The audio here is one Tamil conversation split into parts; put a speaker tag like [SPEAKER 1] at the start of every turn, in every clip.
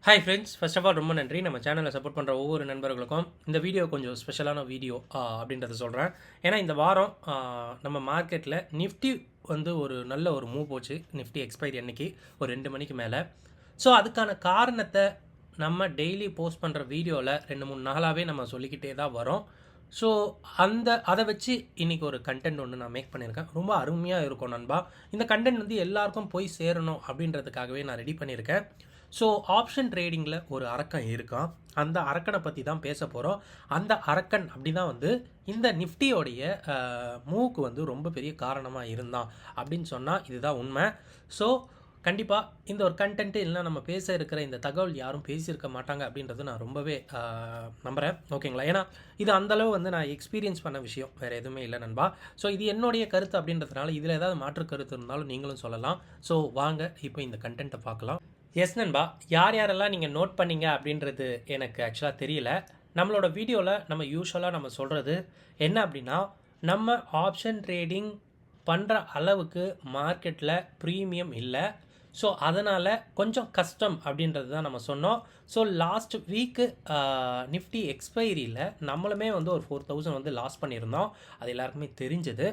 [SPEAKER 1] Hi friends, first of all ரொம்ப நன்றி. நம்ம சேனலை சப்போர்ட் பண்ணுற ஒவ்வொரு நண்பர்களுக்கும் இந்த வீடியோ கொஞ்சம் ஸ்பெஷலான வீடியோ அப்படின்றத சொல்கிறேன். ஏன்னா இந்த வாரம் நம்ம மார்க்கெட்டில் நிஃப்டி வந்து ஒரு நல்ல ஒரு மூவ் போச்சு. நிஃப்டி எக்ஸ்பைரி அன்னைக்கு ஒரு 2 மணிக்கு மேலே. ஸோ அதுக்கான காரணத்தை நம்ம டெய்லி போஸ்ட் பண்ணுற வீடியோவில் 2-3 நாளாகவே நம்ம சொல்லிக்கிட்டே தான் வரோம். ஸோ அதை வச்சு இன்றைக்கி ஒரு கண்டென்ட் ஒன்று நான் மேக் பண்ணியிருக்கேன். ரொம்ப அருமையாக இருக்கும் நண்பா. இந்த கண்டென்ட் வந்து எல்லாருக்கும் போய் சேரணும் அப்படின்றதுக்காகவே நான் ரெடி பண்ணியிருக்கேன். ஸோ ஆப்ஷன் ட்ரேடிங்கில் ஒரு அரக்கன் இருக்கான். அந்த அரக்கனை பற்றி தான் பேச போகிறோம். அந்த அரக்கன் அப்படி தான் வந்து இந்த நிஃப்டியோடைய மூவுக்கு வந்து ரொம்ப பெரிய காரணமாக இருந்தான் அப்படின்னு சொன்னால் இதுதான் உண்மை. ஸோ கண்டிப்பாக இந்த ஒரு கண்டென்ட்டு இல்லைனா நம்ம பேச இருக்கிற இந்த தகவல் யாரும் பேசியிருக்க மாட்டாங்க அப்படின்றது நான் ரொம்பவே நம்புகிறேன். ஓகேங்களா? ஏன்னா இது அந்தளவு வந்து நான் எக்ஸ்பீரியன்ஸ் பண்ண விஷயம், வேறு எதுவுமே இல்லை நண்பா. ஸோ இது என்னுடைய கருத்து அப்படின்றதுனால இதில் ஏதாவது மாற்று கருத்து இருந்தாலும் நீங்களும் சொல்லலாம். ஸோ வாங்க இப்போ இந்த கண்டென்ட்டை பார்க்கலாம். எஸ் நண்பா, யார் யாரெல்லாம் நீங்கள் நோட் பண்ணீங்க அப்படின்றது எனக்கு ஆக்சுவலாக தெரியல. நம்மளோட வீடியோவில் நம்ம யூஸ்வலாக நம்ம சொல்கிறது என்ன அப்படின்னா, நம்ம ஆப்ஷன் ட்ரேடிங் பண்ணுற அளவுக்கு மார்க்கெட்டில் ப்ரீமியம் இல்லை. ஸோ அதனால் கொஞ்சம் கஷ்டம் அப்படின்றது தான் நம்ம சொன்னோம். ஸோ லாஸ்ட் வீக்கு நிஃப்டி எக்ஸ்பைரியில் நம்மளுமே வந்து ஒரு 4000 வந்து லாஸ் பண்ணியிருந்தோம். அது எல்லாருக்குமே தெரிஞ்சது.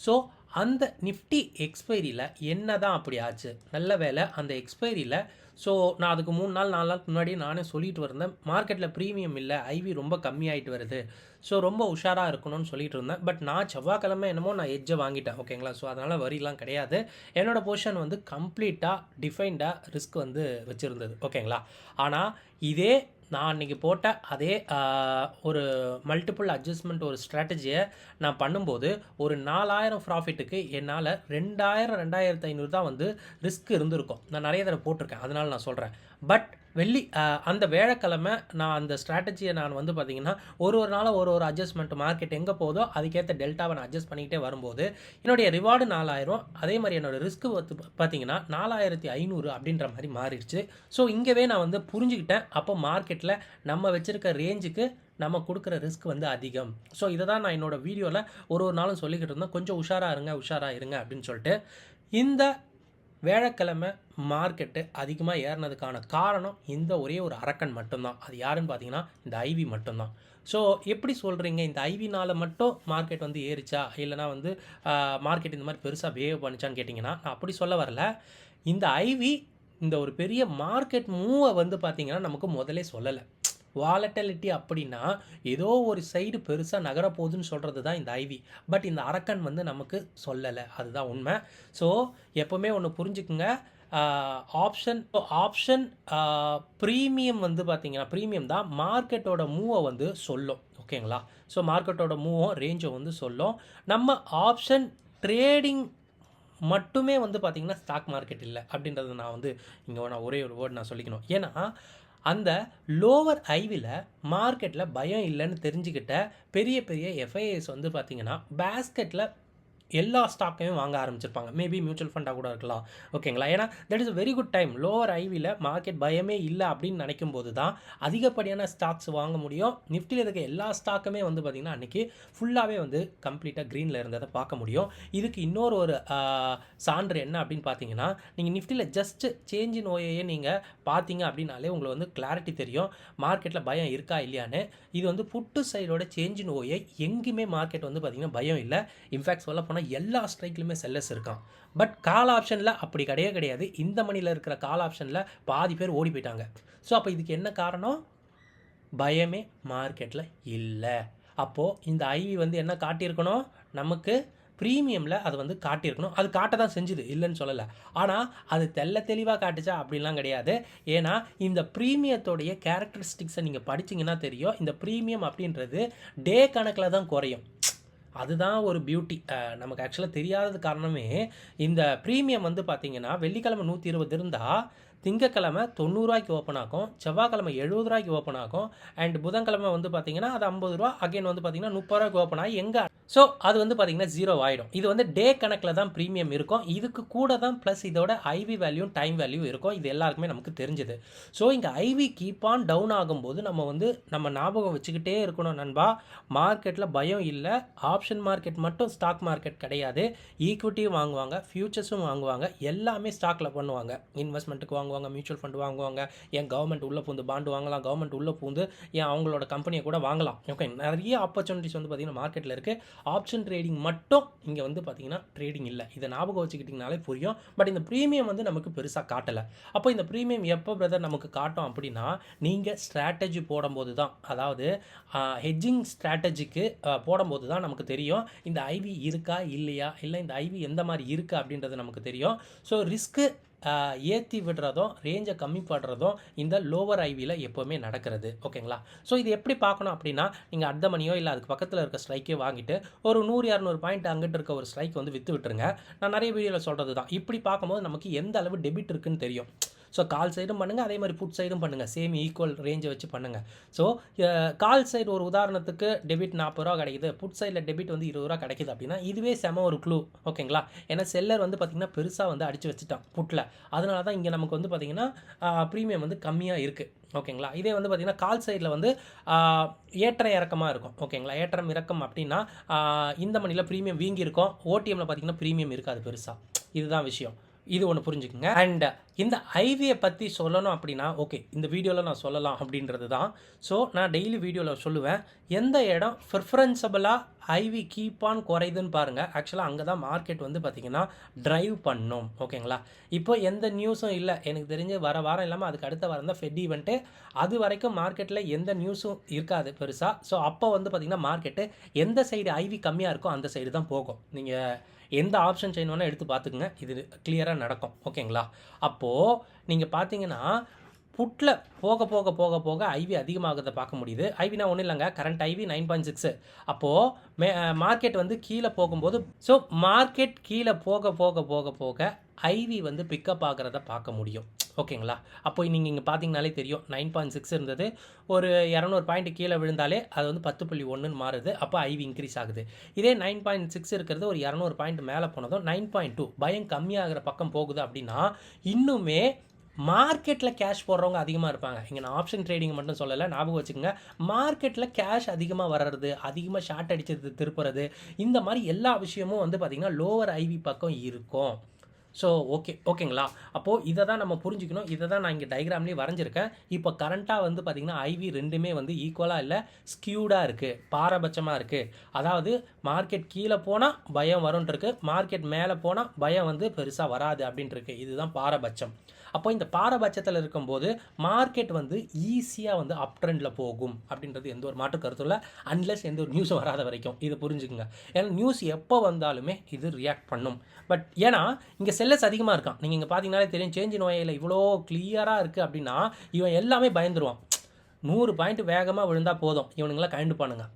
[SPEAKER 1] ஸோ அந்த நிஃப்டி எக்ஸ்பைரியில் என்ன தான் அப்படி ஆச்சு? நல்ல வேலை அந்த எக்ஸ்பைரியில். ஸோ நான் அதுக்கு 3 நாள் 4 நாளுக்கு முன்னாடி நானே சொல்லிட்டு இருந்தேன், மார்க்கெட்டில் ப்ரீமியம் இல்லை, ஐவி ரொம்ப கம்மியாகிட்டு வருது, ஸோ ரொம்ப உஷாராக இருக்கணும்னு சொல்லிட்டு இருந்தேன். பட் நான் செவ்வாய்க்கிழமை என்னமோ நான் எட்ஜை வாங்கிட்டேன். ஓகேங்களா? ஸோ அதனால் வரிலாம் கிடையாது. என்னோடய பொசிஷன் வந்து கம்ப்ளீட்டாக டிஃபைன்டாக ரிஸ்க் வந்து வச்சுருந்தது. ஓகேங்களா? ஆனால் இதே நான் அன்றைக்கி போட்ட அதே ஒரு மல்டிபிள் அட்ஜஸ்ட்மெண்ட் ஒரு ஸ்ட்ராட்டஜியை நான் பண்ணும்போது ஒரு 4000 ப்ராஃபிட்டுக்கு என்னால் 2500 தான் வந்து ரிஸ்க் இருந்திருக்கும். நான் நிறைய தடவை போட்டிருக்கேன், அதனால் நான் சொல்கிறேன். பட் அந்த வேலைக்கிழமை நான் அந்த ஸ்ட்ராட்டஜியை நான் வந்து பார்த்திங்கன்னா ஒரு நாளும் ஒரு அட்ஜஸ்ட்மெண்ட், மார்க்கெட் எங்கே போதோ அதுக்கேற்ற டெல்டாவை நான் அட்ஜஸ்ட் பண்ணிக்கிட்டே வரும்போது என்னுடைய ரிவார்டு 4000, அதே மாதிரி என்னோடய ரிஸ்க்கு பார்த்திங்கன்னா 4500 அப்படின்ற மாதிரி மாறிடுச்சு. ஸோ இங்கேவே நான் வந்து புரிஞ்சுக்கிட்டேன், அப்போ மார்க்கெட்டில் நம்ம வச்சுருக்க ரேஞ்சுக்கு நம்ம கொடுக்குற ரிஸ்க் வந்து அதிகம். ஸோ இதை தான் நான் என்னோடய வீடியோவில் ஒரு நாளும் சொல்லிக்கிட்டு இருந்தேன், கொஞ்சம் உஷாராக இருங்க அப்படின்னு சொல்லிட்டு. இந்த வேலைக்கிழமை மார்க்கெட்டு அதிகமாக ஏறினதுக்கான காரணம் இந்த ஒரே ஒரு அரக்கன் மட்டும்தான். அது யாருன்னு பார்த்தீங்கன்னா இந்த ஐவி மட்டும்தான். ஸோ எப்படி சொல்கிறீங்க, இந்த ஐவினால் மட்டும் மார்க்கெட் வந்து ஏறிச்சா, இல்லைனா வந்து மார்க்கெட் இந்த மாதிரி பெருசாக பிஹேவ் பண்ணிச்சான்னு கேட்டிங்கன்னா நான் அப்படி சொல்ல வரல. இந்த ஐவி இந்த ஒரு பெரிய மார்க்கெட் மூவை வந்து பார்த்திங்கன்னா நமக்கு முதலே சொல்லலை. வாலட்டிலிட்டி அப்படின்னா ஏதோ ஒரு சைடு பெருசாக நகரப்போகுதுன்னு சொல்கிறது தான் இந்த ஐவி. பட் இந்த அரக்கன் வந்து நமக்கு சொல்லலை, அதுதான் உண்மை. ஸோ எப்போவுமே ஒன்று புரிஞ்சுக்குங்க, ஆப்ஷன் ப்ரீமியம் வந்து பார்த்திங்கன்னா ப்ரீமியம் தான் மார்க்கெட்டோட மூவை வந்து சொல்லும். ஓகேங்களா? ஸோ மார்க்கெட்டோட மூவும் ரேஞ்சும் வந்து சொல்லும். நம்ம ஆப்ஷன் ட்ரேடிங் மட்டுமே வந்து பார்த்திங்கன்னா ஸ்டாக் மார்க்கெட் இல்லை அப்படின்றத நான் வந்து இங்கே நான் ஒரே ஒரு வேர்டு நான் சொல்லிக்கணும். ஏன்னா அந்த லோவர் ஐவியில் மார்க்கெட்டில் பயம் இல்லைன்னு தெரிஞ்சுக்கிட்ட பெரிய பெரிய எஃப்ஐஎஸ் வந்து பார்த்திங்கன்னா பேஸ்கெட்டில் எல்லா ஸ்டாக்கையும் வாங்க ஆரம்பிச்சிருப்பாங்க. மேபி மியூச்சுவல் ஃபண்டாக கூட இருக்கலாம். ஓகேங்களா? ஏன்னா that is very good time. Lower ஐவியில் மார்க்கெட் பயமே இல்லை அப்படின்னு நினைக்கும் போது தான் அதிகப்படியான ஸ்டாக்ஸ் வாங்க முடியும். நிஃப்டியில் இருக்க எல்லா ஸ்டாக்குமே வந்து பார்த்திங்கன்னா அன்றைக்கி ஃபுல்லாகவே வந்து கம்ப்ளீட்டாக க்ரீனில் இருந்ததை பார்க்க முடியும். இதுக்கு இன்னொரு ஒரு சான்று என்ன அப்படின்னு பார்த்தீங்கன்னா, நீங்கள் நிஃப்டியில் ஜஸ்ட்டு சேஞ்ச் இன் ஓஏயே நீங்கள் பார்த்தீங்க அப்படின்னாலே உங்களுக்கு வந்து கிளாரிட்டி தெரியும் மார்க்கெட்டில் பயம் இருக்கா இல்லையான்னு. இது வந்து புட்டு சைடோட சேஞ்ச் இன் ஓஏ எங்கேயுமே மார்க்கெட் வந்து பார்த்திங்கன்னா பயம் இல்லை. இன்ஃபேக்ட் சொல்ல போனால் எல்லா ஸ்ட்ரைக்லையுமே செல்லர்ஸ் இருக்கான். பட் கால் ஆப்ஷனில் அப்படி கிடையாது. இந்த மணியில் இருக்கிற கால் ஆப்ஷனில் பாதி பேர் ஓடி போயிட்டாங்க. ஸோ அப்போ இதுக்கு என்ன காரணம்? பயமே மார்க்கெட்டில் இல்லை. அப்போது இந்த ஐவி வந்து என்ன காட்டியிருக்கணும், நமக்கு ப்ரீமியமில் அது வந்து காட்டியிருக்கணும். அது காட்ட தான் செஞ்சுது, இல்லைன்னு சொல்லலை. ஆனால் அது தெளிவாக காட்டுச்சா அப்படின்லாம் கிடையாது. ஏன்னா இந்த ப்ரீமியத்தோடைய கேரக்டரிஸ்டிக்ஸை நீங்கள் படிச்சிங்கன்னா தெரியும், இந்த ப்ரீமியம் அப்படின்றது டே கணக்கில் தான் குறையும். அதுதான் ஒரு பியூட்டி. நமக்கு ஆக்சுவலாக தெரியாதது காரணமே, இந்த ப்ரீமியம் வந்து பார்த்திங்கன்னா வெள்ளிக்கிழமை 120 இருந்தால் திங்கக்கிழமை 90 ரூபாய்க்கு ஓப்பன் ஆகும், செவ்வாய்க்கிழமை 70 ரூபாய்க்கு ஓப்பன் ஆகும், அண்ட் புதன்கிழமை வந்து பார்த்திங்கன்னா அது 50 ரூபா, அகைன் வந்து பார்த்திங்கன்னா 30 ரூபாய்க்கு ஓப்பன் ஆகி எங்கே ஸோ அது வந்து பார்த்திங்கன்னா 0 ஆகிடும். இது வந்து டே கணக்கில் தான் ப்ரீமியம் இருக்கும். இதுக்கு கூட தான் ப்ளஸ் இதோட ஐவி வேல்யூ டைம் வேல்யூ இருக்கும். இது எல்லாருக்குமே நமக்கு தெரிஞ்சது. ஸோ இங்கே ஐவி கீப் ஆன் டவுன் ஆகும்போது நம்ம ஞாபகம் வச்சுக்கிட்டே இருக்கணும் நண்பா, மார்க்கெட்டில் பயம் இல்லை. ஆப்ஷன் மார்க்கெட் மட்டும் ஸ்டாக் மார்க்கெட் கிடையாது. ஈக்விட்டியும் வாங்குவாங்க, ஃபியூச்சர்ஸும் வாங்குவாங்க, எல்லாமே ஸ்டாக்கில் பண்ணுவாங்க. இன்வெஸ்ட்மெண்ட்டுக்கு வாங்குவாங்க, வாங்குவாங்க, மியூச்சுவல் ஃபண்ட் வாங்குவாங்க, ஏன் கவர்மெண்ட் உள்ளே பூந்து பாண்டு வாங்கலாம், கவர்மெண்ட் உள்ளே பூந்து ஏன் அவங்களோட கம்பெனியை கூட வாங்கலாம். ஓகே, நிறைய ஆப்பர்ச்சுனிட்டிஸ் வந்து பார்த்திங்கன்னா மார்க்கெட்டில் இருக்குது. ஆப்ஷன் ட்ரேடிங் மட்டும் இங்கே வந்து பார்த்திங்கன்னா ட்ரேடிங் இல்லை. இதை ஞாபகம் வச்சுக்கிட்டிங்கனாலே புரியும். பட் இந்த ப்ரீமியம் வந்து நமக்கு பெருசாக காட்டலை. அப்போ இந்த ப்ரீமியம் எப்போ பிரதர் நமக்கு காட்டும் அப்படின்னா, நீங்கள் ஸ்ட்ராட்டஜி போடும்போது தான், அதாவது ஹெட்ஜிங் ஸ்ட்ராட்டஜிக்கு போடும்போது தான் நமக்கு தெரியும் இந்த ஐவி இருக்கா இல்லையா, இல்லை இந்த ஐவி எந்த மாதிரி இருக்குது அப்படின்றது நமக்கு தெரியும். ஸோ ரிஸ்க்கு ஏற்றி விடுறதும் ரேஞ்சை கம்மி பண்ணுறதும் இந்த லோவர் ஐவியில் எப்போவுமே நடக்கிறது. ஓகேங்களா? ஸோ இது எப்படி பார்க்கணும் அப்படின்னா, நீங்கள் அட் த மணியோ இல்லை அதுக்கு பக்கத்தில் இருக்க ஸ்ட்ரைக்கே வாங்கிட்டு ஒரு 100-200 பாயிண்ட் அங்கிட்டு இருக்க ஒரு ஸ்ட்ரைக் வந்து விற்று விட்டுருங்க. நான் நிறைய வீடியோவில் சொல்கிறது தான். இப்படி பார்க்கும்போது நமக்கு எந்த அளவு டெபிட் இருக்குன்னு தெரியும். ஸோ கால் சைடும் பண்ணுங்கள், அதே மாதிரி புட் சைடும் பண்ணுங்கள். சேம் ஈக்குவல் ரேஞ்சை வச்சு பண்ணுங்கள். ஸோ கால் சைடு ஒரு உதாரணத்துக்கு டெபிட் 40 ரூபா கிடைக்குது, புட் சைடில் டெபிட் வந்து 20 ரூபா கிடைக்குது அப்படின்னா இதுவே செம ஒரு க்ளூ. ஓகேங்களா? ஏன்னா செல்லர் வந்து பார்த்திங்கன்னா பெருசாக வந்து அடித்து வச்சுட்டான் புட்டில். அதனால தான் இங்கே நமக்கு வந்து பார்த்திங்கன்னா ப்ரீமியம் வந்து கம்மியாக இருக்குது. ஓகேங்களா? இதே வந்து பார்த்திங்கன்னா கால் சைடில் வந்து ஏற்ற இறக்கமாக இருக்கும். ஓகேங்களா? ஏற்றம் இறக்கம் அப்படின்னா இந்த மணியில் ப்ரீமியம் வீங்கி இருக்கும், ஓடிஎம்மில் பார்த்திங்கன்னா ப்ரீமியம் இருக்காது பெருசாக. இதுதான் விஷயம். இது ஒன்று புரிஞ்சுக்குங்க. அண்ட் இந்த ஐவியை பற்றி சொல்லணும் அப்படின்னா, ஓகே இந்த வீடியோவில் நான் சொல்லலாம் அப்படின்றது தான். ஸோ நான் டெய்லி வீடியோவில் சொல்லுவேன், எந்த இடம் ப்ரிஃபரன்சபிளாக ஐவி கீப் ஆன் குறையுதுன்னு பாருங்கள். ஆக்சுவலாக அங்கே தான் மார்க்கெட் வந்து பார்த்திங்கன்னா ட்ரைவ் பண்ணும். ஓகேங்களா? இப்போ எந்த நியூஸும் இல்லை, எனக்கு தெரிஞ்சு வர வாரம் இல்லாமல் அதுக்கு அடுத்த வாரம் தான் ஃபெட் ஈவெண்ட்டு. அது வரைக்கும் மார்க்கெட்டில் எந்த நியூஸும் இருக்காது பெருசாக. ஸோ அப்போ வந்து பார்த்திங்கன்னா மார்க்கெட்டு எந்த சைடு ஐவி கம்மியாக இருக்கோ அந்த சைடு தான் போகும். நீங்கள் எந்த ஆப்ஷன் செயின் வேணால் எடுத்து பார்த்துக்குங்க, இது கிளியராக நடக்கும். ஓகேங்களா? அப்போது நீங்கள் பார்த்தீங்கன்னா புட்டில் போக போக போக போக ஐவி அதிகமாகிறத பார்க்க முடியுது. ஐவினா ஒன்றும் இல்லைங்க, கரண்ட் ஐவி 9.6. அப்போது மார்க்கெட் வந்து கீழே போகும்போது, ஸோ மார்க்கெட் கீழே போக போக போக போக ஐவி வந்து பிக்கப் ஆகிறத பார்க்க முடியும். ஓகேங்களா? அப்போ நீங்கள் இங்கே பார்த்தீங்கனாலே தெரியும், 9.6 இருந்தது, ஒரு 200 பாயிண்ட் கீழே விழுந்தாலே அது வந்து 10.1ன்னு மாறுது. அப்போ ஐவி இன்க்ரீஸ் ஆகுது. இதே 9.6 இருக்கிறது ஒரு 200 பாயிண்ட் மேலே போனதும் 9.2 பயம் கம்மியாகிற பக்கம் போகுது அப்படின்னா இன்னுமே மார்க்கெட்டில் கேஷ் போடுறவங்க அதிகமாக இருப்பாங்க. இங்கே நான் ஆப்ஷன் ட்ரேடிங் மட்டும் சொல்லலை, ஞாபகம் வச்சுக்கோங்க. மார்க்கெட்டில் கேஷ் அதிகமாக வர்றது, அதிகமாக ஷார்ட் அடிச்சது திருப்புறது, இந்த மாதிரி எல்லா விஷயமும் வந்து பார்த்திங்கன்னா லோவர் ஐவி பக்கம் இருக்கும். ஸோ ஓகேங்களா? அப்போது இதை தான் நம்ம புரிஞ்சுக்கணும். இதை தான் நான் இங்கே டயக்ராம்லேயே வரைஞ்சிருக்கேன். இப்போ கரண்ட்டாக வந்து பார்த்திங்கன்னா ஐவி ரெண்டுமே வந்து ஈக்குவலாக இல்லை, ஸ்கியூடாக இருக்குது, பாரபட்சமாக இருக்குது. அதாவது மார்க்கெட் கீழே போனால் பயம் வரும்ன்றிருக்கு, மார்க்கெட் மேலே போனால் பயம் வந்து பெருசாக வராது அப்படின்ட்டுருக்கு. இதுதான் பாரபட்சம். அப்போ இந்த பாரபட்சத்தில் இருக்கும்போது மார்க்கெட் வந்து ஈஸியாக வந்து அப் ட்ரெண்டில் போகும் அப்படின்றது எந்த ஒரு மாற்று கருத்தும் இல்லை, அன்லெஸ் எந்த ஒரு நியூஸும் வராத வரைக்கும். இது புரிஞ்சுக்குங்க. ஏன்னா நியூஸ் எப்போ வந்தாலுமே இது ரியாக்ட் பண்ணும். பட் ஏன்னா இங்கே செல்லர்ஸ் அதிகமாக இருக்கான். நீங்கள் இங்கே பார்த்தீங்கன்னாலே தெரியும், சேஞ்ச் நோயில் இவ்வளோ கிளியராக இருக்குது அப்படின்னா இவன் எல்லாமே பயந்துருவான். 100 பாயிண்ட் வேகமாக விழுந்தால் போதும், இவனுங்களாம் கண்டுப்பானுங்க.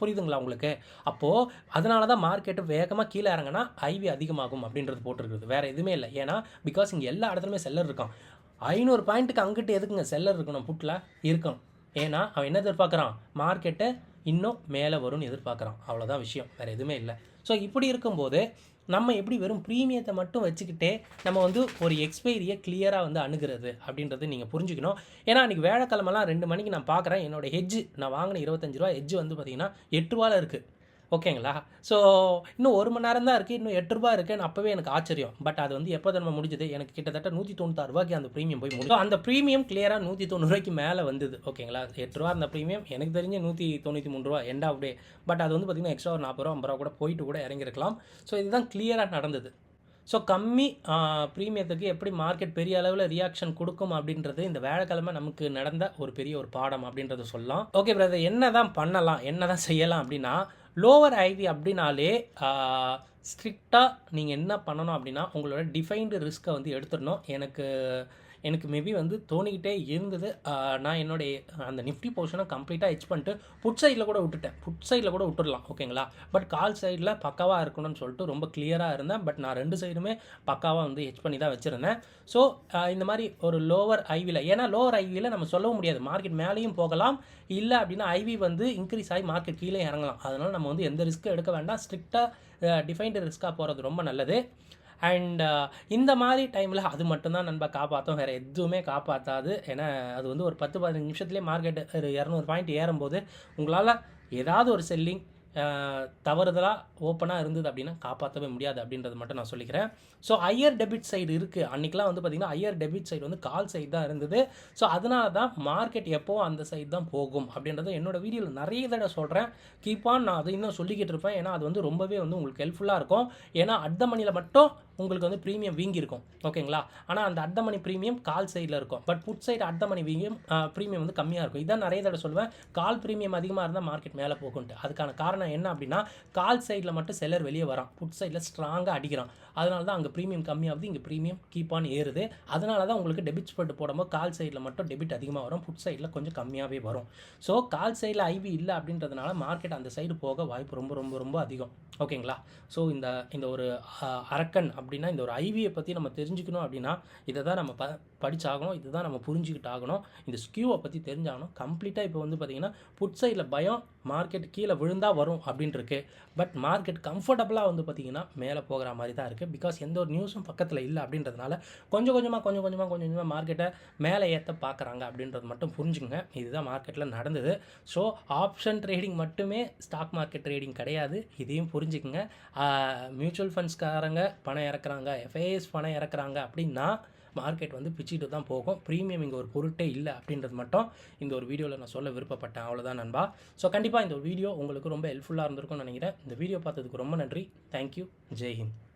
[SPEAKER 1] புரியுதுங்களா உங்களுக்கு? அப்போது அதனால தான் மார்க்கெட்டு வேகமாக கீழே இறங்கினா ஐவி அதிகமாகும் அப்படின்றது போட்டிருக்குது, வேறு எதுவுமே இல்லை. ஏன்னா பிகாஸ் இங்கே எல்லா இடத்துலையுமே செல்லர் இருக்கான். 500 பாயிண்ட்டுக்கு அங்கிட்டு எதுக்குங்க செல்லர் இருக்கணும்? புட்டில் இருக்கணும். ஏன்னா அவன் என்ன எதிர்பார்க்குறான்? மார்க்கெட்டை இன்னும் மேலே வரும்னு எதிர்பார்க்குறான். அவ்வளோதான் விஷயம், வேறு எதுவுமே இல்லை. ஸோ இப்படி இருக்கும்போது நம்ம எப்படி வெறும் ப்ரீமியத்தை மட்டும் வச்சுக்கிட்டே நம்ம வந்து ஒரு எக்ஸ்பைரியை கிளியராக வந்து அணுகிறது அப்படின்றது நீங்கள் புரிஞ்சுக்கணும். ஏன்னா அன்றைக்கி வேலைக்கிழமெல்லாம் 2 மணிக்கு நான் பார்க்குறேன், என்னோடய ஹெட்ஜ் நான் வாங்கின 25 ரூபா ஹெட்ஜ் வந்து பார்த்திங்கன்னா 8 ரூபாவில் இருக்குது. ஓகேங்களா? ஸோ இன்னும் 1 மணி நேரம் தான் இருக்குது, இன்னும் 8 ரூபா இருக்குன்னு அப்போவே எனக்கு ஆச்சரியம். பட் அது வந்து எப்போ நம்ம முடிஞ்சது, எனக்கு கிட்டத்தட்ட 196 ரூபாய்க்கு அந்த ப்ரீமியம் போய் முடியும். அந்த ப்ரீமியம் கிளியராக 190 ரூபாய்க்கு மேலே வந்தது. ஓகேங்களா? 8 ரூபா அந்த ப்ரீமியம் எனக்கு தெரிஞ்சு 193 ரூபா எண்ட் ஆஃப் டே. பட் அது வந்து பார்த்திங்கன்னா எக்ஸ்ட்ரா ஒரு 40 ரூபா 50 ரூபா கூட போயிட்டு கூட இறங்கியிருக்கலாம். ஸோ இதுதான் கிளியராக நடந்தது. ஸோ கம்மி ப்ரீமியத்துக்கு எப்படி மார்க்கெட் பெரிய அளவில் ரியாக்ஷன் கொடுக்கும் அப்படின்றது இந்த வேலைக்கிழமை நமக்கு நடந்த ஒரு பெரிய ஒரு பாடம் அப்படின்றத சொல்லலாம். ஓகே பிரதர், என்ன தான் பண்ணலாம், என்ன தான் செய்யலாம் அப்படின்னா, லோவர் ஐவி அப்படின்னாலே ஸ்ட்ரிக்டாக நீங்கள் என்ன பண்ணணும் அப்படின்னா உங்களோட டிஃபைன்டு ரிஸ்க்கை வந்து எடுத்துடணும். எனக்கு மேபி வந்து தோணிக்கிட்டே இருந்தது. நான் என்னுடைய அந்த நிஃப்டி போர்ஷனை கம்ப்ளீட்டாக ஹெட்ஜ் பண்ணிட்டு புட் சைடில் கூட விட்டுட்டேன். புட் சைடில் கூட விட்டுடலாம். ஓகேங்களா? பட் கால் சைடில் பக்காவாக இருக்கணும்னு சொல்லிட்டு ரொம்ப கிளியராக இருந்தேன். பட் நான் 2 சைடுமே பக்காவாக வந்து ஹெட்ஜ் பண்ணி தான் வச்சுருந்தேன். ஸோ இந்த மாதிரி ஒரு லோவர் ஐவியில், ஏன்னா லோவர் ஐவியில் நம்ம சொல்லவும் முடியாது, மார்க்கெட் மேலேயும் போகலாம், இல்லை அப்படின்னா ஐவி வந்து இன்க்ரீஸ் ஆகி மார்க்கெட் கீழே இறங்கலாம். அதனால் நம்ம வந்து எந்த ரிஸ்க்கும் எடுக்க வேண்டாம். ஸ்ட்ரிக்டாக டிஃபைன்டு ரிஸ்க்காக போகிறது ரொம்ப நல்லது. அண்ட் இந்த மாதிரி டைமில் அது மட்டும்தான் நண்பா காப்பாற்றும், வேறு எதுவுமே காப்பாற்றாது. ஏன்னா அது வந்து ஒரு 10-15 நிமிஷத்துலேயே மார்க்கெட்டு ஒரு 200 பாயிண்ட் ஏறும்போது உங்களால் ஏதாவது ஒரு செல்லிங் தவறுதலாக ஓப்பனாக இருந்தது அப்படின்னா காப்பாற்றவே முடியாது அப்படின்றது மட்டும் நான் சொல்லிக்கிறேன். ஸோ ஹையர் டெபிட் சைடு இருக்குது. அன்றைக்கெலாம் வந்து பார்த்திங்கன்னா ஹையர் டெபிட் சைடு வந்து கால் சைடு தான் இருந்தது. ஸோ அதனால தான் மார்க்கெட் எப்போ அந்த சைடு தான் போகும் அப்படின்றது என்னோடய வீடியோவில் நிறைய தடவை சொல்கிறேன். கீப் ஆன், நான் அதை இன்னும் சொல்லிக்கிட்டு இருப்பேன். ஏன்னா அது வந்து ரொம்பவே வந்து உங்களுக்கு ஹெல்ப்ஃபுல்லாக இருக்கும். ஏன்னா அட் த மணியில் மட்டும் உங்களுக்கு வந்து ப்ரீமியம் வீங்கியிருக்கும், ஓகேங்களா? ஆனால் அந்த at the money premium call சைடில் இருக்கும். But put side at the money வீங்கியம் ப்ரீமியம் வந்து கம்மியாக இருக்கும். இதான் நிறைய தடவை சொல்லுவேன், கால் ப்ரீமியம் அதிகமாக இருந்தால் மார்க்கெட் மேலே போகும்ட்டு. அதுக்கான காரணம் என்ன அப்படின்னா, கால் சைடில் மட்டும் செல்லர் வெளியே வரான், புட் சைடில் ஸ்ட்ராங்காக அடிக்கிறான். அதனால தான் அங்கே ப்ரீமியம் கம்மியாகுது, இங்கே ப்ரீமியம் கீப் ஆன் ஏறுது. அதனால தான் உங்களுக்கு டெபிட் ஸ்ப்ரெட் போடும்போது கால் சைடில் மட்டும் டெபிட் அதிகமாக வரும், புட் சைடில் கொஞ்சம் கம்மியாகவே வரும். ஸோ கால் சைடில் ஐவி இல்லை அப்படின்றதுனால மார்க்கெட் அந்த சைடு போக வாய்ப்பு ரொம்ப ரொம்ப ரொம்ப அதிகம், ஓகேங்களா? ஸோ இந்த ஒரு அரக்கன் அப்படின்னா, இந்த ஒரு ஐவியை பற்றி நம்ம தெரிஞ்சுக்கணும் அப்படின்னா இதை தான் நம்ம படித்தாகணும், இதுதான் நம்ம புரிஞ்சுக்கிட்டாகணும். இந்த ஸ்கியூவை பற்றி தெரிஞ்சாகணும். கம்ப்ளீட்டாக இப்போ வந்து பார்த்திங்கன்னா புட் சைடில் பயம், மார்க்கெட் கீழே விழுந்தால் வரும் அப்படின்ட்டுருக்கு. பட் மார்க்கெட் கம்ஃபர்டபுளாக வந்து பார்த்திங்கன்னா மேலே போகிற மாதிரி தான் இருக்குது. பிகாஸ் எந்த ஒரு நியூஸும் பக்கத்தில் இல்லை அப்படின்றதுனால கொஞ்சம் கொஞ்சமாக மார்க்கெட்டை மேலே ஏற்ற பார்க்குறாங்க அப்படின்றது மட்டும் புரிஞ்சுங்க. இதுதான் மார்க்கெட்டில் நடந்தது. ஸோ ஆப்ஷன் ட்ரேடிங் மட்டுமே ஸ்டாக் மார்க்கெட் ட்ரேடிங் கிடையாது, இதையும் புரிஞ்சுக்குங்க. மியூச்சுவல் ஃபண்ட்ஸ்காரங்க பணம் இறக்குறாங்க, எஃப்ஐஎஸ் பணம் இறக்குறாங்க அப்படின்னா மார்க்கெட் வந்து பிச்சுட்டு தான் போகும். ப்ரீமியம் இங்கே ஒரு பொருட்டே இல்லை அப்படின்றது மட்டும் இந்த ஒரு வீடியோவில் நான் சொல்ல விருப்பப்பட்டேன். அவ்வளோதான் நண்பா. ஸோ கண்டிப்பாக இந்த ஒரு வீடியோ உங்களுக்கு ரொம்ப ஹெல்ப்ஃபுல்லாக இருந்திருக்கும்னு நினைக்கிறேன். இந்த வீடியோ பார்த்ததுக்கு ரொம்ப நன்றி. தேங்க்யூ. ஜெய் ஹிந்த்.